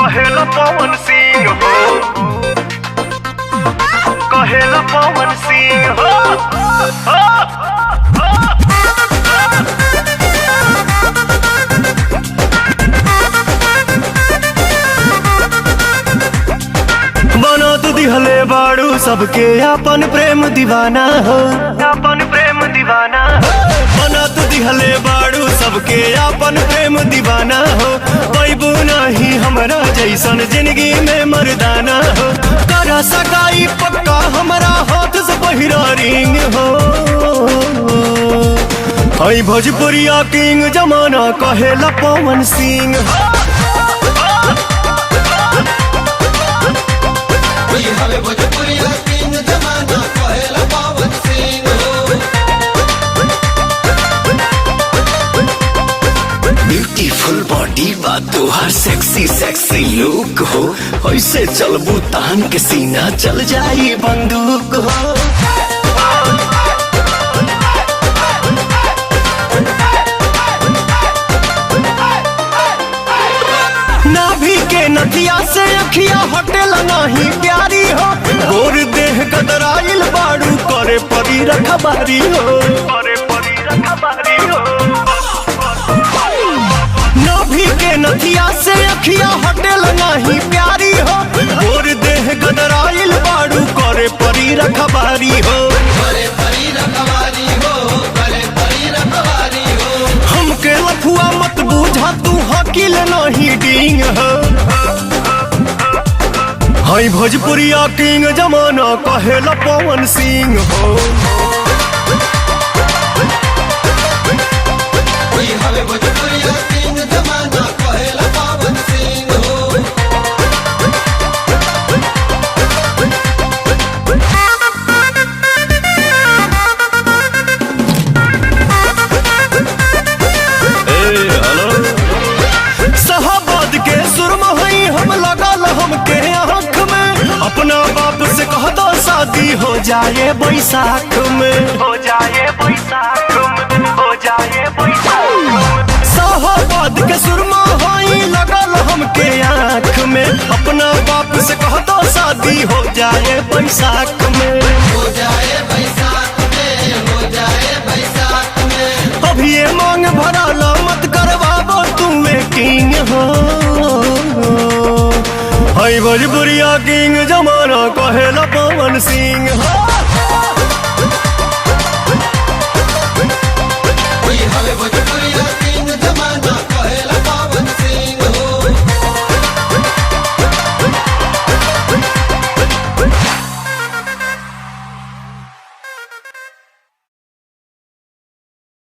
कहेला पवन सिंह हो, कहेला पवन सिंह हो, बना तू दिहले बाड़ू सबके अपन प्रेम दीवाना हो, अपन प्रेम दीवाना हो। बना तू दिहले बाड़ू सबके अपन प्रेम दीवाना हो। पैबू नहीं हमरा जैसन जिंदगी में मर्दाना हो। करा सगाई पक्का हमरा हाथ से पहिरा रिंग हो। हई भोजपुरिया किंग जमाना कहेला पवन सिंह हो। भोजपुरिया किंग जमाना कहेला पवन सिंह हो। ब्यूटीफुल बॉडी बा तोहार सेक्सी सेक्सी लुक हो। ऐसे चलबू तान के सीना चल जाई बंदूक हो। नाभि के नदिया से अखिया हटेल नहीं प्यारी हो। गोर देह गदराइल बाड़ू करे परी रखबारी हो, करे परी रखबारी हो। नाभि के नदिया से अखिया हटेल नहीं प्यारी हो। गोर देह गदराइल बाड़ू करे परी रखबारी हो, करे परी रखवारी हो, करे परी रखवारी हो। हमके लफुआ मत बूझा तू हकील नहीं डींग हो। हई भोजपुरिया किंग जमाना कहेला पवन सिंह हो। भोजपुरिया किंग जमाना कहेला पवन सिंह हो। शाहबाद के सुरमा हई हम लगल हमके आँख में। अपना बाप से कह दो शादी हो जाए बैसाख में, हो जाए बैसाख में, हो जाए बैसाख में। शाहबाद के सुरमा हई लगल हमके आँख में। अपना बाप से कह दो शादी हो जाए बैसाख में, हो जाए बैसाख में, हो जाए बैसाख में। अभी ये मांग भराला मत करवाबो तू किंग हो। हई भोजपुरिया किंग जमाना कहेला पवन सिंह हो।